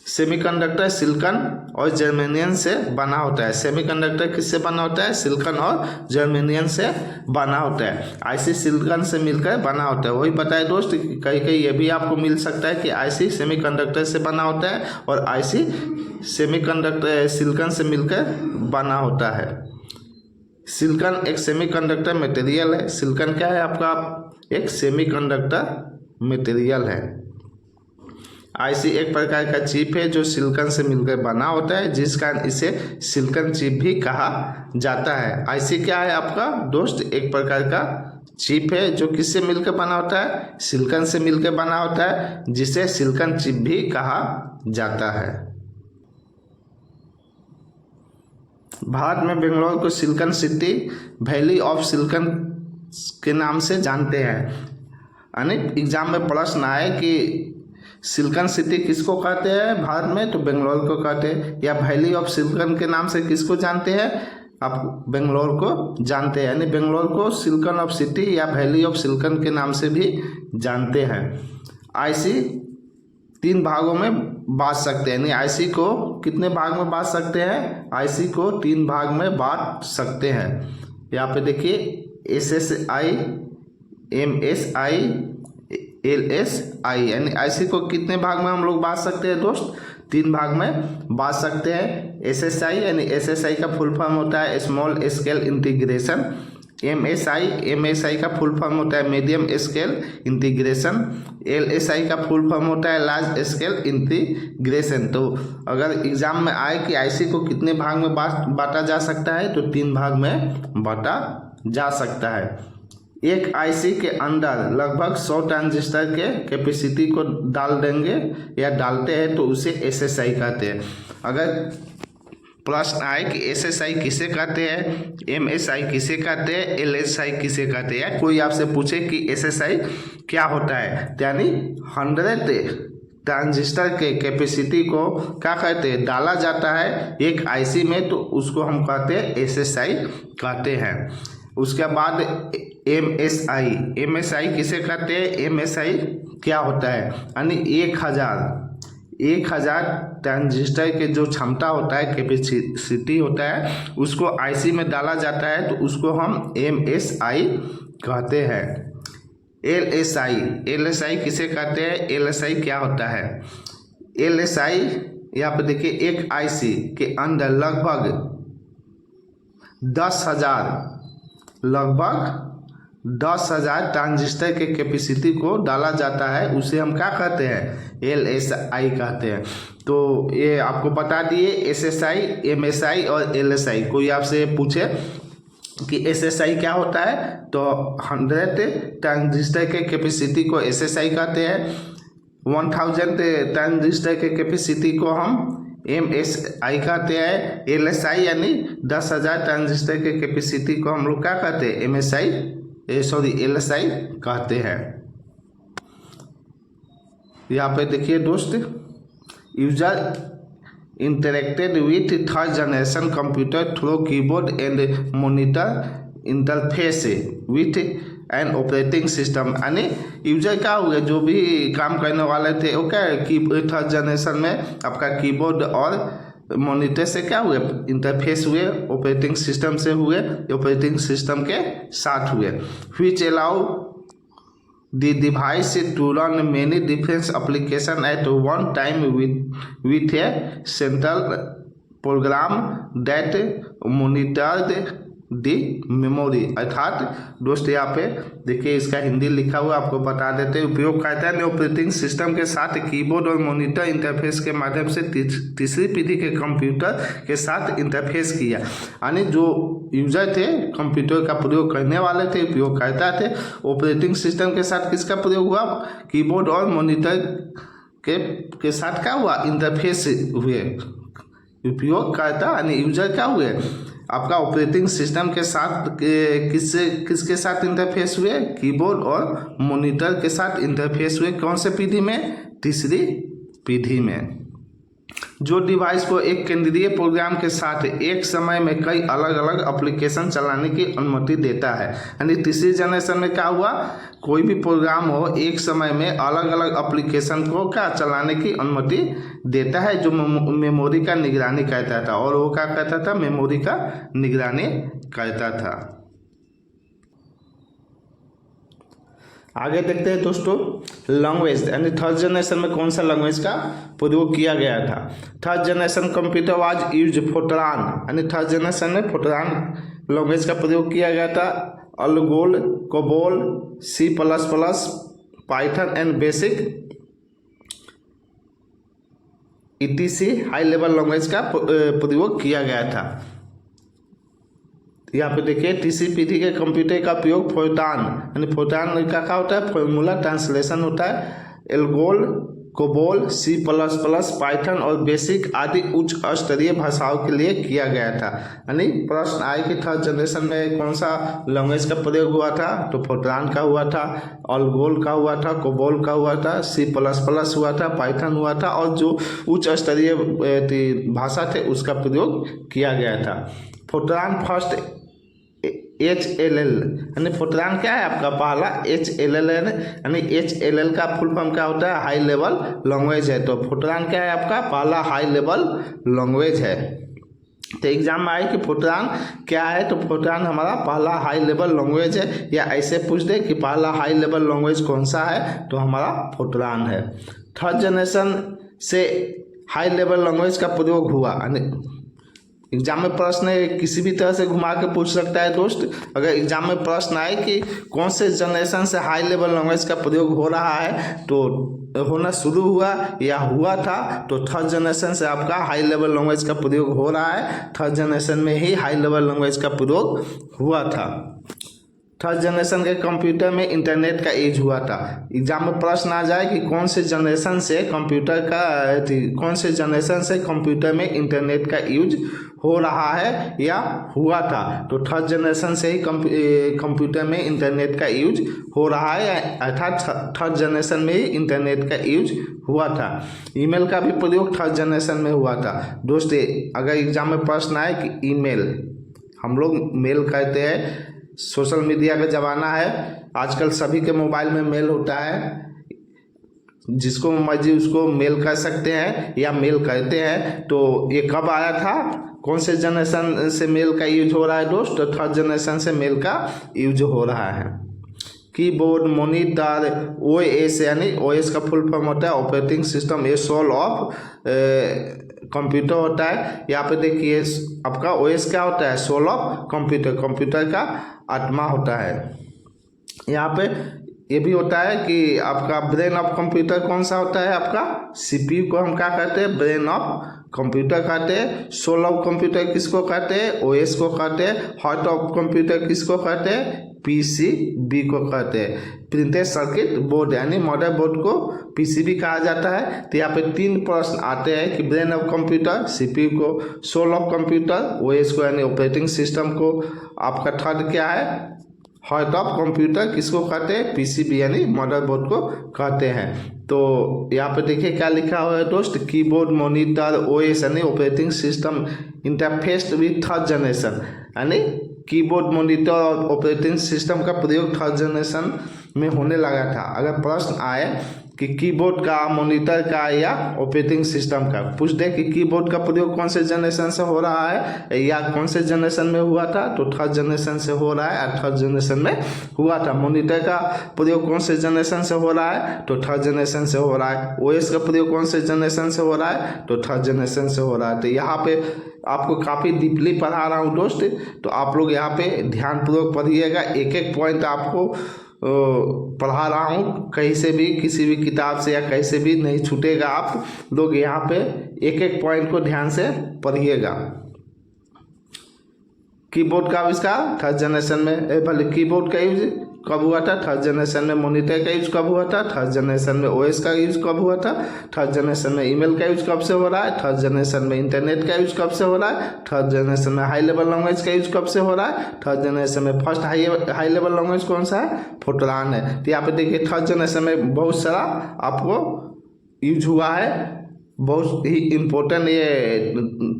सेमीकंडक्टर सिलिकॉन और जर्मेनियम से बना होता है। सेमीकंडक्टर किससे बना होता है, सिलिकॉन और जर्मेनियम से बना होता है। आईसी सिलिकॉन से मिलकर बना होता है। वही पता है दोस्त, कहीं ये भी आपको मिल सकता है कि आईसी सेमीकंडक्टर से बना होता है और आईसी सेमीकंडक्टर सिलिकॉन से मिलकर बना होता है। सिलिकॉन एक सेमीकंडक्टर मटेरियल है। सिलिकॉन क्या है आपका, एक सेमीकंडक्टर मटेरियल है। आईसी एक प्रकार का चिप है जो सिलिकॉन से मिलकर बना होता है, जिस कारण इसे सिलिकॉन चिप भी कहा जाता है। आईसी क्या है आपका दोस्त, एक प्रकार का चिप है जो किससे मिलकर बना होता है, सिलिकॉन से मिलकर बना होता है, जिसे सिलिकॉन चिप भी कहा जाता है। भारत में बेंगलोर को silicon city, valley of silicon के नाम से जानते हैं। यानी एग्जाम में प्रश्न आए कि सिलिकॉन सिटी किसको कहते हैं भारत में, तो बेंगलोर को कहते हैं। या वैली ऑफ सिलिकॉन के नाम से किसको जानते हैं, आप बेंगलोर को जानते हैं। यानी बेंगलोर को सिलिकॉन ऑफ सिटी या वैली ऑफ सिलिकॉन के नाम से भी जानते हैं। आईसी 3 भागों में बांट सकते हैं, यानी आईसी को कितने भाग में बांट सकते हैं, आईसी को 3 भाग में बांट सकते हैं। यहाँ पे देखिए SSI, MSI, LSI, यानी आईसी को कितने भाग में हम लोग बांट सकते हैं दोस्त, 3 भाग में बांट सकते हैं। SSI यानी SSI का फुल फॉर्म होता है स्मॉल स्केल इंटीग्रेशन। MSI का फुल फॉर्म होता है मीडियम स्केल इंटीग्रेशन। LSI का फुल फॉर्म होता है लार्ज स्केल इंटीग्रेशन। तो अगर एग्जाम में आए कि आईसी को कितने भाग में बांटा जा सकता है, तो 3 भाग में बांटा जा सकता है। एक आईसी के अंदर लगभग 100 ट्रांजिस्टर के कैपेसिटी को डाल देंगे या डालते हैं तो उसे SSI कहते हैं। अगर प्रश्न आए कि SSI किसे कहते हैं, MSI किसे कहते हैं, LSI किसे कहते हैं, या कोई आपसे पूछे कि SSI क्या होता है, यानी 100 ट्रांजिस्टर के कैपेसिटी को क्या कहते हैं, डाला जाता है एक आईसी में, तो उसको हम कहते हैं SSI कहते हैं। उसके बाद MSI किसे कहते हैं, MSI क्या होता है, यानी 1000 ट्रांजिस्टर के जो क्षमता होता है, कैपेसिटी होता है, उसको आईसी में डाला जाता है तो उसको हम MSI कहते हैं। LSI किसे कहते हैं, LSI क्या होता है, LSI यहाँ पर देखिए एक आईसी के अंदर लगभग 10,000 ट्रांजिस्टर के कैपेसिटी को डाला जाता है, उसे हम क्या कहते हैं, LSI कहते हैं। तो ये आपको बता दिए SSI, MSI और LSI। कोई आपसे पूछे कि SSI क्या होता है, तो 100 ट्रांजिस्टर के कैपेसिटी को SSI कहते हैं। 1000 ट्रांजिस्टर के कैपेसिटी को हम MSI कहते हैं, LSI यानी 10,000 ट्रांजिस्टर के कैपेसिटी को हम लोग क्या कहते हैं, LSI कहते हैं। यहाँ पे देखिए दोस्त, user interacted with third generation computer through keyboard and monitor interface with and operating system, यानी यूजर क्या हुए, जो भी काम करने वाले थे वो क्या की थर्ड जनरेशन में आपका कीबोर्ड और मॉनिटर से क्या हुए, इंटरफेस हुए, ऑपरेटिंग सिस्टम से हुए, ऑपरेटिंग सिस्टम के साथ हुए, which allow the device to run many different applications at one time with a central program that monitored the memory. अर्थात दोस्त यहाँ पे देखिए इसका हिंदी लिखा हुआ आपको बता देते हैं। उपयोगकर्ता ने ऑपरेटिंग सिस्टम के साथ कीबोर्ड और मॉनिटर इंटरफेस के माध्यम से तीसरी पीढ़ी के कंप्यूटर के साथ इंटरफेस किया, यानी जो यूजर थे, कंप्यूटर का प्रयोग करने वाले थे, उपयोगकर्ता थे, ऑपरेटिंग सिस्टम के साथ किसका प्रयोग हुआ, कीबोर्ड और मॉनिटर के साथ क्या हुआ, इंटरफेस हुए। उपयोगकर्ता यानी यूजर क्या हुए, आपका ऑपरेटिंग सिस्टम के साथ किसके साथ इंटरफेस हुए, कीबोर्ड और मॉनिटर के साथ इंटरफेस हुए। कौन से पीढ़ी में, तीसरी पीढ़ी में। जो डिवाइस को एक केंद्रीय प्रोग्राम के साथ एक समय में कई अलग अलग एप्लीकेशन चलाने की अनुमति देता है। यानी तीसरी जनरेशन में क्या हुआ, कोई भी प्रोग्राम हो एक समय में अलग अलग एप्लीकेशन को क्या चलाने की अनुमति देता है, जो मेमोरी का निगरानी करता था। और वो क्या करता था, मेमोरी का निगरानी करता था। आगे देखते हैं दोस्तों, लैंग्वेज यानी थर्ड जनरेशन में कौन सा लैंग्वेज का प्रयोग किया गया था। Third generation computer was use Fortran, यानी थर्ड जनरेशन में फोर्ट्रान लैंग्वेज का प्रयोग किया गया था। Algol, Cobol, C++, Python and Basic ETC high level language का प्रयोग किया गया था। यहाँ पे देखिए तीसरी पीढ़ी के कंप्यूटर का उपयोग फोर्ट्रान, यानी फोर्ट्रान का क्या होता है, फॉर्मूला ट्रांसलेशन होता है। एल्गोल, कोबोल, C++, पाइथन और बेसिक आदि उच्च स्तरीय भाषाओं के लिए किया गया था। यानी प्रश्न आए कि थर्ड जनरेशन में कौन सा लैंग्वेज का प्रयोग हुआ था, तो फोर्ट्रान का हुआ था, अलगोल का हुआ था, कोबोल का हुआ था, C++ हुआ था, पाइथन हुआ था, और जो उच्च स्तरीय भाषा थे उसका प्रयोग किया गया था। फोर्ट्रान फर्स्ट HLL, यानी फोर्ट्रान क्या है आपका पहला HLL है, यानी HLL का फुल फॉर्म क्या होता है, हाई लेवल लैंग्वेज है। तो फोर्ट्रान क्या है आपका पहला हाई लेवल लैंग्वेज है। तो एग्जाम में आए कि फोर्ट्रान क्या है, तो फोर्ट्रान हमारा पहला हाई लेवल लैंग्वेज है। या ऐसे पूछ दे कि पहला हाई लेवल लैंग्वेज कौन सा है, तो हमारा फोर्ट्रान है। थर्ड जनरेशन से हाई लेवल लैंग्वेज का प्रयोग हुआ, एग्जाम में प्रश्न किसी भी तरह से घुमा के पूछ सकता है दोस्त। अगर एग्जाम में प्रश्न आए कि कौन से जनरेशन से हाई लेवल लैंग्वेज का प्रयोग हो रहा है, तो होना शुरू हुआ या हुआ था, तो थर्ड जनरेशन से आपका हाई लेवल लैंग्वेज का प्रयोग हो रहा है। थर्ड जनरेशन में ही हाई लेवल लैंग्वेज का प्रयोग हुआ था। थर्ड जनरेशन के कंप्यूटर में इंटरनेट का यूज हुआ था। एग्जाम में प्रश्न आ जाए कि कौन से जनरेशन से कंप्यूटर में इंटरनेट का यूज हो रहा है या हुआ था, तो थर्ड जनरेशन से ही कंप्यूटर में इंटरनेट का यूज हो रहा है, अर्थात थर्ड जनरेशन में ही इंटरनेट का यूज हुआ था। ईमेल का भी प्रयोग थर्ड जनरेशन में हुआ था। दोस्त अगर एग्जाम में प्रश्न आए कि ईमेल, हम लोग मेल कहते हैं, सोशल मीडिया का ज़माना है, आजकल सभी के मोबाइल में मेल होता है, जिसको मर्जी उसको मेल कर सकते हैं या मेल करते हैं। तो ये कब आया था, कौन से जनरेशन से मेल का यूज हो रहा है दोस्त, तो थर्ड जनरेशन से मेल का यूज हो रहा है। कीबोर्ड, मॉनिटर, OS, यानी OS का फुल फॉर्म होता है ऑपरेटिंग सिस्टम, ये सोल ऑफ कंप्यूटर होता है। यहाँ पे देखिए आपका OS क्या होता है, सोल ऑफ कंप्यूटर, कंप्यूटर का आत्मा होता है। यहाँ पे ये भी होता है कि आपका ब्रेन ऑफ कंप्यूटर कौन सा होता है, आपका CPU को हम क्या कहते हैं, ब्रेन ऑफ कंप्यूटर कहते हैं। सोल ऑफ कंप्यूटर किसको कहते हैं, OS को कहते हैं। हार्ट ऑफ कंप्यूटर किसको कहते हैं, पीसीबी को कहते हैं। प्रिंटेड सर्किट बोर्ड यानी मदरबोर्ड को पीसीबी कहा जाता है। तो यहाँ पे 3 प्रश्न आते हैं कि ब्रेन ऑफ कंप्यूटर सीपीयू को, सोल ऑफ कंप्यूटर ओएस को यानी ऑपरेटिंग सिस्टम को, आपका थर्ड क्या है हार्ट ऑफ कंप्यूटर किसको कहते हैं, पीसीबी यानी मदरबोर्ड को कहते हैं। तो यहाँ पे देखिए क्या लिखा हुआ है दोस्त, कीबोर्ड मॉनिटर ओएस यानी operating system interfaced with third generation, यानी कीबोर्ड मॉनिटर और ऑपरेटिंग सिस्टम का प्रयोग थर्ड जनरेशन में होने लगा था। अगर प्रश्न आए कि कीबोर्ड का, मॉनिटर का या ऑपरेटिंग सिस्टम का, पूछ दे कि कीबोर्ड का प्रयोग कौन से जनरेशन से हो रहा है या कौन से जनरेशन में हुआ था, तो थर्ड जनरेशन से हो रहा है और थर्ड जनरेशन में हुआ था। मॉनिटर का प्रयोग कौन से जनरेशन से हो रहा है, तो थर्ड जनरेशन से हो रहा है। ओएस का प्रयोग कौन से जनरेशन से हो रहा है, तो थर्ड जनरेशन से हो रहा है। तो यहाँ पे आपको काफ़ी डीपली पढ़ा रहा हूँ दोस्त, तो आप लोग यहाँ पे ध्यानपूर्वक पढ़िएगा। एक एक पॉइंट आपको पढ़ा रहा हूँ, कहीं से भी किसी भी किताब से या कहीं से भी नहीं छूटेगा। आप लोग यहाँ पे एक एक पॉइंट को ध्यान से पढ़िएगा। कीबोर्ड का आविष्कार थर्ड जनरेशन में, भले कीबोर्ड का यूज कब हुआ था, थर्ड जनरेशन में। मॉनिटर का यूज कब हुआ था, थर्ड जनरेशन में। ओएस का यूज कब हुआ था, थर्ड जनरेशन में। ईमेल का यूज कब से हो रहा है, थर्ड जनरेशन में। इंटरनेट का यूज कब से हो रहा है, थर्ड जनरेशन में। हाई लेवल लैंग्वेज का यूज कब से हो रहा है, थर्ड जनरेशन में। फर्स्ट हाई लेवल लैंग्वेज कौन सा है, फोर्ट्रान है। तो यहाँ पे देखिए थर्ड जनरेशन में बहुत सारा आपको यूज हुआ है। बहुत ही इम्पोर्टेंट ये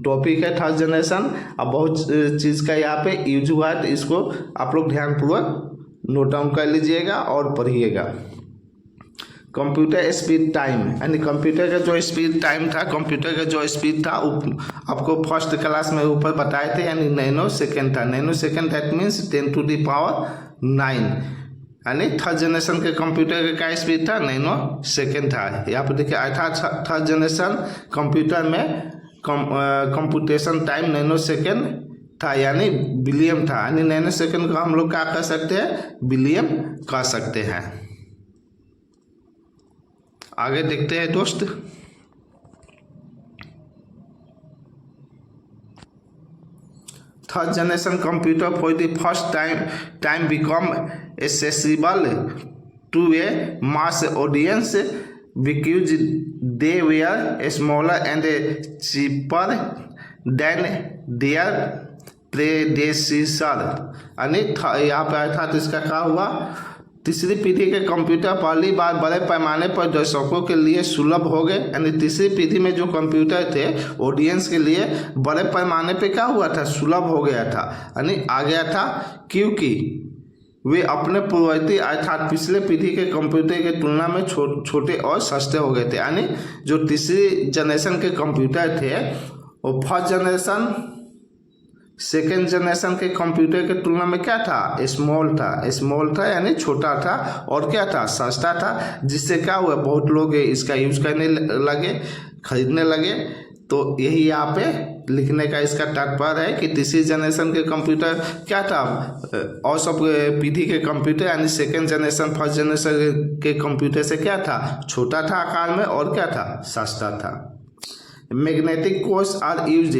टॉपिक है थर्ड जनरेशन, अब बहुत चीज़ का यहाँ पे यूज हुआ है। तो इसको आप लोग ध्यानपूर्वक नोट डाउन कर लीजिएगा और पढ़िएगा। कंप्यूटर स्पीड टाइम यानी कंप्यूटर का जो स्पीड टाइम था, कंप्यूटर का जो स्पीड था आपको फर्स्ट क्लास में ऊपर बताए थे, यानी नैनो सेकेंड था। नैनो सेकेंड दैट मीन्स 10⁹ यानी थर्ड जनरेशन के कंप्यूटर का क्या स्पीड था, नैनो सेकेंड था। यहाँ पर देखिए अर्थात थर्ड जनरेशन कंप्यूटर में कंप्यूटेशन टाइम नैनो सेकेंड था, यानी बिलियन था। यानी नैनो सेकेंड को हम लोग क्या कर सकते हैं, बिलियन कर सकते हैं। आगे देखते हैं दोस्त। Third generation computer for the first time become accessible to a mass audience because they were smaller and cheaper than their predecessor। यानी यहाँ पे अर्थात इसका क्या हुआ, तीसरी पीढ़ी के कंप्यूटर पहली बार बड़े पैमाने पर दर्शकों के लिए सुलभ हो गए। यानी तीसरी पीढ़ी में जो कंप्यूटर थे ऑडियंस के लिए बड़े पैमाने पे क्या हुआ था, सुलभ हो गया था, यानी आ गया था, क्योंकि वे अपने पूर्ववर्ती अर्थात पिछले पीढ़ी के कंप्यूटर की तुलना में छोटे और सस्ते हो गए थे। यानी जो तीसरी जनरेशन के कंप्यूटर थे वो फर्स्ट जनरेशन सेकेंड जनरेशन के कंप्यूटर की तुलना में क्या था, स्मॉल था यानी छोटा था, और क्या था, सस्ता था। जिससे क्या हुआ, बहुत लोग इसका यूज करने लगे, खरीदने लगे। तो यही यहाँ पे लिखने का इसका तात्पर्य है कि तीसरी जनरेशन के कंप्यूटर क्या था, और सब पीढ़ी के कंप्यूटर यानी सेकेंड जनरेशन फर्स्ट जनरेशन के कंप्यूटर से क्या था, छोटा था आकार में, और क्या था, सस्ता था। Magnetic cores are use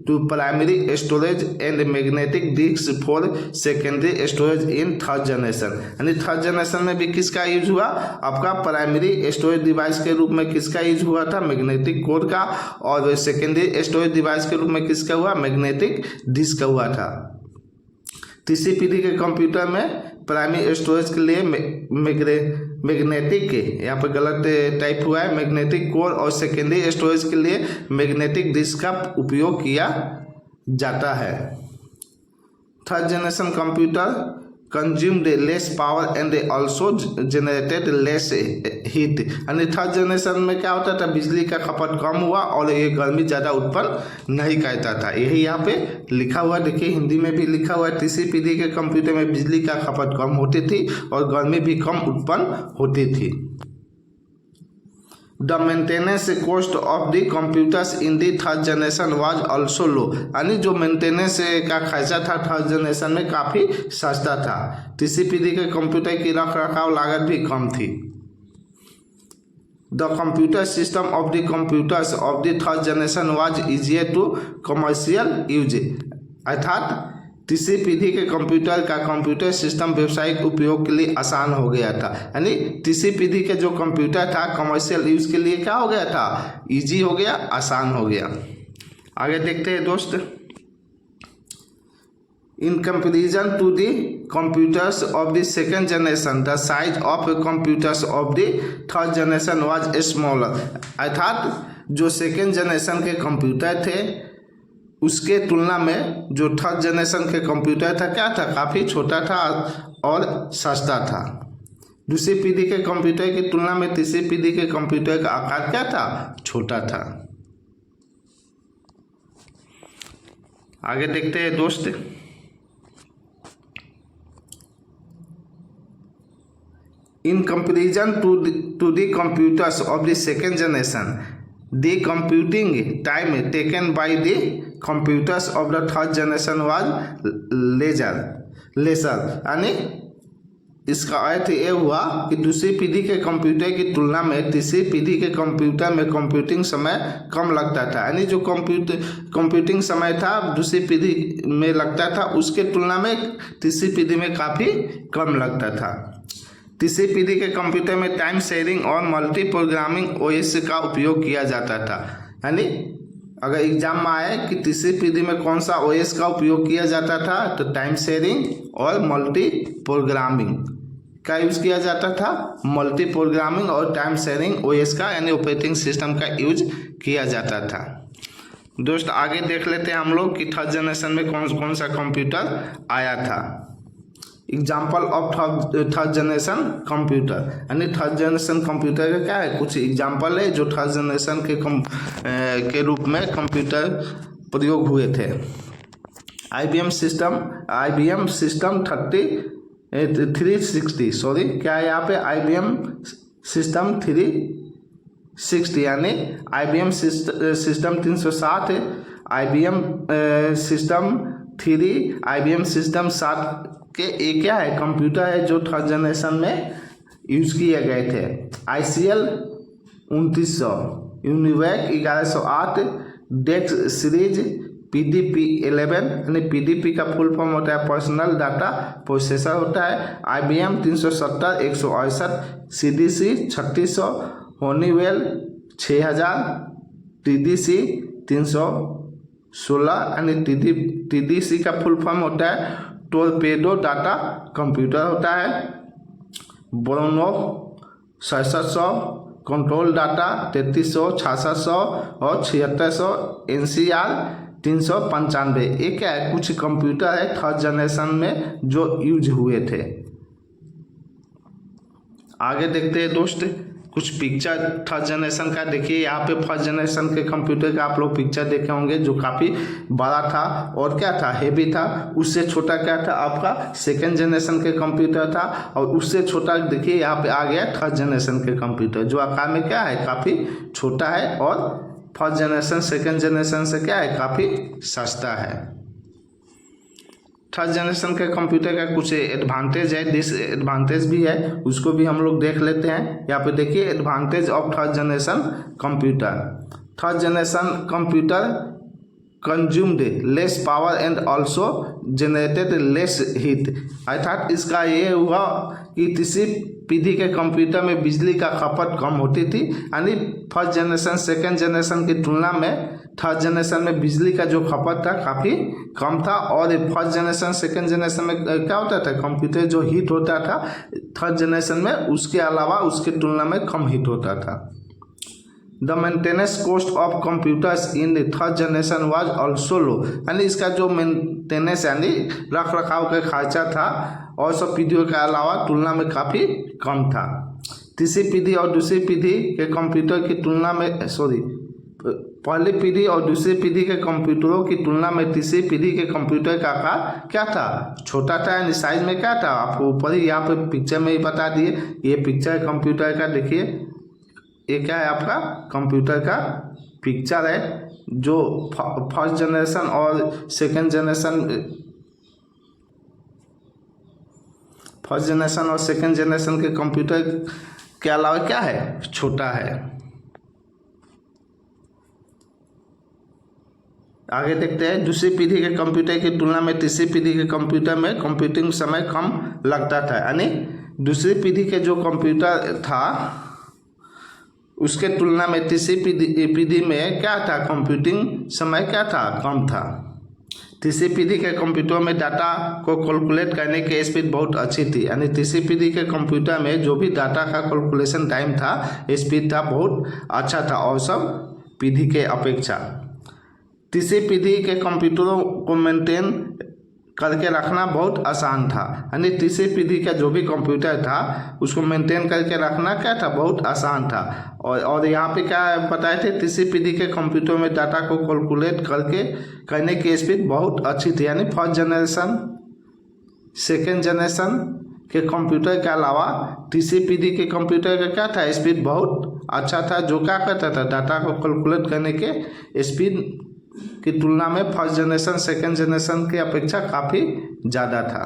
to primary storage and magnetic disk for secondary storage in third generation. यानी थर्ड जनरेशन में भी किसका यूज हुआ, आपका प्राइमरी स्टोरेज डिवाइस के रूप में किसका यूज हुआ था, मैग्नेटिक कोर का, और सेकेंडरी स्टोरेज डिवाइस के रूप में किसका हुआ, मैग्नेटिक डिस्क का हुआ था। तीसरी पीढ़ी के कंप्यूटर में प्राइमरी स्टोरेज के लिए मैग्नेटिक, यहाँ पर गलत टाइप हुआ है, मैग्नेटिक कोर, और सेकेंडरी स्टोरेज के लिए मैग्नेटिक डिस्क का उपयोग किया जाता है। Third generation computer consumed less power and also generated less heat. यानी थर्ड जनरेशन में क्या होता था, बिजली का खपत कम हुआ और ये गर्मी ज़्यादा उत्पन्न नहीं करता था। यही यहाँ पे लिखा हुआ, देखिए हिंदी में भी लिखा हुआ है, तीसरी पीढ़ी के कंप्यूटर में बिजली का खपत कम होती थी और गर्मी भी कम उत्पन्न होती थी। The maintenance cost of the computers in the third generation was also low। यानी जो मेंटेनेंस का खर्चा था थर्ड जनरेशन में काफ़ी सस्ता था। तीसरी पीढ़ी के कंप्यूटर की रख रखाव लागत भी कम थी। The computer system of the computers of the third generation was easier to commercial use। अर्थात तीसरी पीढ़ी के कंप्यूटर का कंप्यूटर सिस्टम व्यावसायिक उपयोग के लिए आसान हो गया था। यानी तीसरी पीढ़ी के जो कंप्यूटर था कमर्शियल यूज के लिए क्या हो गया था, इजी हो गया, आसान हो गया। आगे देखते हैं दोस्त, in comparison to the computers of the second generation the size of computers of the third generation was smaller. अर्थात जो सेकेंड जनरेशन के कंप्यूटर थे उसके तुलना में जो थर्ड जनरेशन के कंप्यूटर था क्या था, काफ़ी छोटा था और सस्ता था। दूसरी पीढ़ी के कंप्यूटर की तुलना में तीसरी पीढ़ी के कंप्यूटर का आकार क्या था, छोटा था। आगे देखते हैं दोस्त, in comparison to the computers of the second generation the computing time taken by the computers of the third generation was lesser. यानी इसका अर्थ ये हुआ कि दूसरी पीढ़ी के कंप्यूटर की तुलना में तीसरी पीढ़ी के कंप्यूटर में कंप्यूटिंग समय कम लगता था। यानी जो कंप्यूटिंग समय था दूसरी पीढ़ी में लगता था उसके तुलना में तीसरी पीढ़ी में काफ़ी कम लगता था। तीसरी पीढ़ी के कंप्यूटर में टाइम शेयरिंग और मल्टी प्रोग्रामिंग ओएस का उपयोग किया जाता था। यानी अगर एग्जाम में आए कि तीसरी पीढ़ी में कौन सा ओएस का उपयोग किया जाता था तो टाइम शेयरिंग और मल्टी प्रोग्रामिंग का यूज़ किया जाता था। मल्टी प्रोग्रामिंग और टाइम शेयरिंग ओएस का यानी ऑपरेटिंग सिस्टम का यूज किया जाता था। दोस्त आगे देख लेते हैं हम लोग कि थर्ड जनरेशन में कौन कौन सा कंप्यूटर आया था। Example of third generation computer, यानी थर्ड जनरेशन कंप्यूटर का क्या है, कुछ एग्जाम्पल है जो थर्ड जनरेशन के रूप में कंप्यूटर प्रयोग हुए थे। IBM सिस्टम 360 सॉरी क्या है यहाँ पे, IBM सिस्टम 360 यानी IBM सिस्टम 360 है, IBM सिस्टम 3, IBM सिस्टम 7 के एक क्या है कंप्यूटर है जो थर्ड जनरेशन में यूज़ किए गए थे। ICL 2900, यूनिवैक 1108, डेक्स सीरीज PDP 11 यानी PDP का फुल फॉर्म होता है पर्सनल डाटा प्रोसेसर होता है। IBM 370 168, CDC 3600, होनीवेल 6000, TDC 316 यानी TDC का फुल फॉर्म होता है टोरपेडो डाटा कंप्यूटर होता है। ब्रोनोव 6700, कंट्रोल डाटा 3300, 6600 और 7600, NCR 395। ये क्या है, कुछ कंप्यूटर है थर्ड जनरेशन में जो यूज हुए थे। आगे देखते हैं दोस्त, कुछ पिक्चर थर्ड जनरेशन का देखिए। यहाँ पे फर्स्ट जनरेशन के कंप्यूटर का आप लोग पिक्चर देखे होंगे जो काफ़ी बड़ा था और क्या था, हेवी था। उससे छोटा क्या था आपका सेकेंड जनरेशन के कंप्यूटर था और उससे छोटा देखिए यहाँ पे आ गया थर्ड जनरेशन के कंप्यूटर जो आकार में क्या है काफ़ी छोटा है और फर्स्ट जनरेशन सेकेंड जनरेशन से क्या है काफ़ी सस्ता है। थर्ड जनरेशन के कंप्यूटर का कुछ एडवांटेज है, डिसएडवांटेज भी है, उसको भी हम लोग देख लेते हैं। यहाँ पे देखिए advantage of third generation computer. Third generation computer consumed less power and also generated less heat. अर्थात इसका ये हुआ कि तीसरी पीढ़ी के कंप्यूटर में बिजली का खपत कम होती थी। यानी फर्स्ट जनरेशन सेकेंड जनरेशन की तुलना में थर्ड जनरेशन में बिजली का जो खपत था काफ़ी कम था। और फर्स्ट जनरेशन सेकेंड जनरेशन में क्या होता था, कंप्यूटर जो हीट होता था थर्ड जनरेशन में उसके अलावा उसके तुलना में कम हीट होता था। The maintenance cost of computers in the third generation was also low. यानी इसका जो मेंटेनेंस यानी रख रखाव का खर्चा था और सब पीढ़ियों के अलावा तुलना में काफ़ी कम था। तीसरी पीढ़ी और दूसरी पीढ़ी के कंप्यूटर की तुलना में पहली पीढ़ी और दूसरी पीढ़ी के कंप्यूटरों की तुलना में तीसरी पीढ़ी के कंप्यूटर का आकार क्या था, छोटा था। यानी साइज में क्या था आपको ऊपर ही यहाँ पे पिक्चर में ही बता दिए। ये पिक्चर कंप्यूटर का देखिए, ये क्या है आपका कंप्यूटर का पिक्चर है जो फर्स्ट जनरेशन और सेकेंड जनरेशन के कंप्यूटर के अलावा क्या है, छोटा है। आगे देखते हैं, दूसरी पीढ़ी के कंप्यूटर की तुलना में तीसरी पीढ़ी के कंप्यूटर में कंप्यूटिंग समय कम लगता था। यानी दूसरी पीढ़ी के जो कंप्यूटर था उसके तुलना में तीसरी पीढ़ी में क्या था, कंप्यूटिंग समय क्या था, कम था। तीसरी पीढ़ी के कंप्यूटर में डाटा को कैलकुलेट करने की स्पीड बहुत अच्छी थी। यानी तीसरी पीढ़ी के कंप्यूटर में जो भी डाटा का कैलकुलेशन टाइम था, स्पीड था, बहुत अच्छा था और सब पीढ़ी के अपेक्षा। तीसरी पीढ़ी के कंप्यूटरों को मेंटेन करके रखना बहुत आसान था। यानी तीसरी पीढ़ी का जो भी कंप्यूटर था उसको मेंटेन करके रखना क्या था, बहुत आसान था। और यहाँ पे क्या बताए थे, तीसरी पीढ़ी के कंप्यूटर में डाटा को कैलकुलेट करने की स्पीड बहुत अच्छी थी। यानी फर्स्ट जनरेशन सेकेंड जनरेशन के कंप्यूटर के अलावा तीसरी पीढ़ी के कंप्यूटर का क्या था, स्पीड बहुत अच्छा था, जो क्या करता था, डाटा को कैलकुलेट करने के स्पीड की तुलना में फर्स्ट जनरेशन सेकेंड जनरेशन की अपेक्षा काफ़ी ज़्यादा था।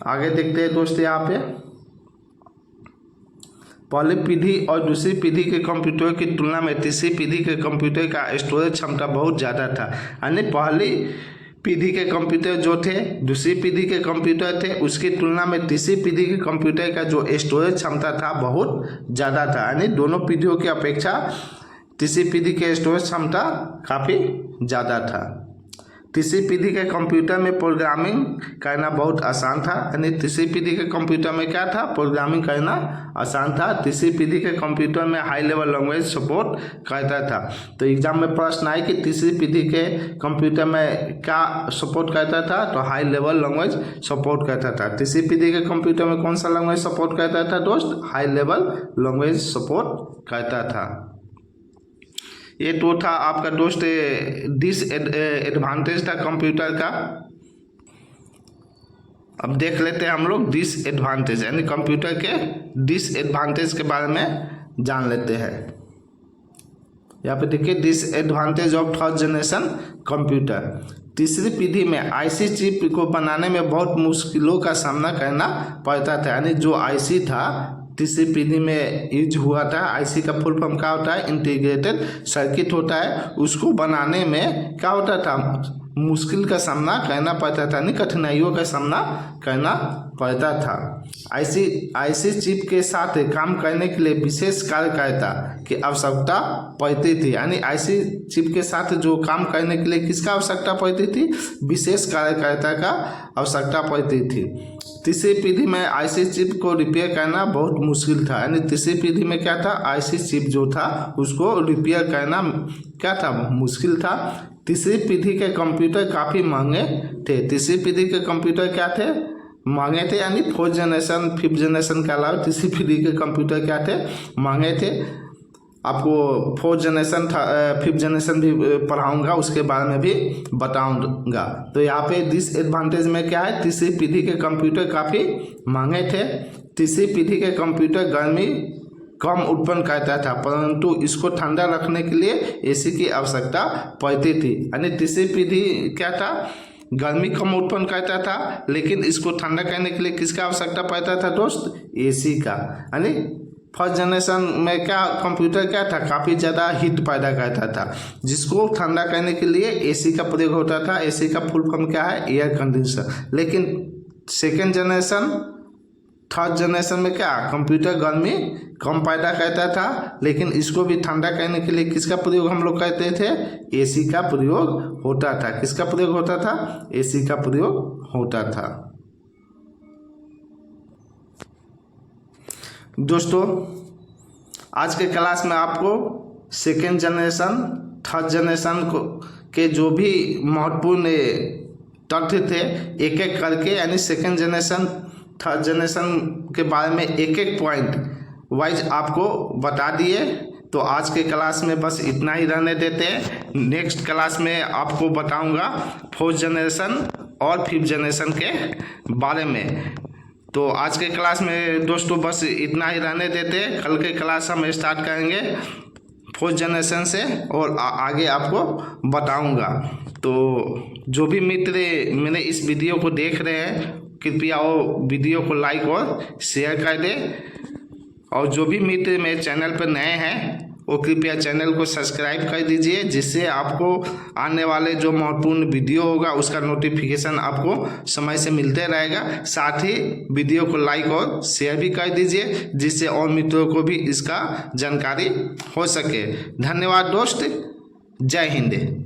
आगे देखते हैं दोस्त, यहाँ पे पहली पीढ़ी और दूसरी पीढ़ी के कंप्यूटर की तुलना में तीसरी पीढ़ी के कंप्यूटर का स्टोरेज क्षमता बहुत ज़्यादा था। यानी पहली पीढ़ी के कंप्यूटर जो थे, दूसरी पीढ़ी के कंप्यूटर थे, उसकी तुलना में तीसरी पीढ़ी के कंप्यूटर का जो स्टोरेज क्षमता था बहुत ज़्यादा था। यानी दोनों पीढ़ियों की अपेक्षा तीसरी पीढ़ी के स्टोरेज क्षमता काफ़ी ज़्यादा था। तीसरी पीढ़ी के कंप्यूटर में प्रोग्रामिंग करना बहुत आसान था। यानी तीसरी पीढ़ी के कंप्यूटर में क्या था, प्रोग्रामिंग करना आसान था। तीसरी पीढ़ी के कंप्यूटर में हाई लेवल लैंग्वेज सपोर्ट करता था। तो एग्जाम में प्रश्न आए कि तीसरी पीढ़ी के कंप्यूटर में क्या सपोर्ट करता था, तो हाई लेवल लैंग्वेज सपोर्ट करता था। तीसरी पीढ़ी के कंप्यूटर में कौन सा लैंग्वेज सपोर्ट करता था दोस्त, हाई लेवल लैंग्वेज सपोर्ट करता था। ये तो था आपका दोस्त डिसएडवांटेज था कंप्यूटर का। अब देख लेते हैं हम लोग डिसएडवांटेज, यानी कंप्यूटर के डिसएडवांटेज के बारे में जान लेते हैं। यहाँ पे देखिए, disadvantage of third generation computer. तीसरी पीढ़ी में आईसी चिप को बनाने में बहुत मुश्किलों का सामना करना पड़ता था। यानी जो आईसी था तीसरी पीढ़ी में यूज हुआ था, आईसी का फुल फॉर्म क्या होता है, इंटीग्रेटेड सर्किट होता है। उसको बनाने में क्या होता था, मुश्किल का सामना करना पड़ता था, यानी कठिनाइयों का सामना करना पड़ता था। आईसी चिप के साथ काम करने के लिए विशेष कार्यकर्ता की आवश्यकता पड़ती थी। यानी आईसी चिप के साथ जो काम करने के लिए किसका आवश्यकता पड़ती थी, विशेष कार्यकर्ता का आवश्यकता पड़ती थी। तीसरी पीढ़ी में आईसी चिप को रिपेयर करना बहुत मुश्किल था। यानी तीसरी पीढ़ी में क्या था, आईसी चिप जो था उसको रिपेयर करना क्या था, मुश्किल था। तीसरी पीढ़ी के कंप्यूटर काफ़ी महंगे थे। तीसरी पीढ़ी के कंप्यूटर क्या थे, महंगे थे। यानी फोर्थ जनरेशन फिफ्थ जनरेशन के अलावा तीसरी पीढ़ी के कंप्यूटर क्या थे, महंगे थे। आपको फोर्थ जनरेशन फिफ्थ जनरेशन भी पढ़ाऊंगा, उसके बारे में भी बताऊंगा। तो यहाँ पे डिसएडवांटेज में क्या है, तीसरी पीढ़ी के कंप्यूटर काफ़ी महंगे थे। तीसरी पीढ़ी के कंप्यूटर गर्मी कम उत्पन्न करता था, परंतु इसको ठंडा रखने के लिए एसी की आवश्यकता पड़ती थी। यानी तीसरी पीढ़ी क्या था, गर्मी कम उत्पन्न करता था, लेकिन इसको ठंडा करने के लिए किसका आवश्यकता पड़ता था दोस्त, एसी का। यानी फर्स्ट जनरेशन में क्या कंप्यूटर क्या था, काफ़ी ज़्यादा हीट पैदा करता था, जिसको ठंडा करने के लिए एसी का प्रयोग होता था। एसी का फुल फॉर्म क्या है, एयर कंडीशनर। लेकिन सेकेंड जनरेशन थर्ड जनरेशन में क्या, कंप्यूटर गर्मी कम पैदा करता था, लेकिन इसको भी ठंडा करने के लिए किसका प्रयोग हम लोग करते थे, एसी का प्रयोग होता था। किसका प्रयोग होता था, एसी का प्रयोग होता था। दोस्तों आज के क्लास में आपको सेकेंड जनरेशन थर्ड जनरेशन के जो भी महत्वपूर्ण तथ्य थे एक एक करके, यानी सेकेंड जनरेशन थर्ड जनरेशन के बारे में एक एक पॉइंट वाइज आपको बता दिए। तो आज के क्लास में बस इतना ही रहने देते हैं। नेक्स्ट क्लास में आपको बताऊंगा फोर्थ जनरेशन और फिफ्थ जनरेशन के बारे में। तो आज के क्लास में दोस्तों बस इतना ही रहने देते हैं। कल के क्लास हम स्टार्ट करेंगे फोर्थ जनरेशन से और आगे आपको बताऊंगा। तो जो भी मित्र मेरे इस वीडियो को देख रहे हैं, कृपया वो वीडियो को लाइक और शेयर कर दें। और जो भी मित्र मेरे चैनल पर नए हैं वो कृपया चैनल को सब्सक्राइब कर दीजिए, जिससे आपको आने वाले जो महत्वपूर्ण वीडियो होगा उसका नोटिफिकेशन आपको समय से मिलते रहेगा। साथ ही वीडियो को लाइक और शेयर भी कर दीजिए, जिससे और मित्रों को भी इसका जानकारी हो सके। धन्यवाद दोस्त, जय हिंद।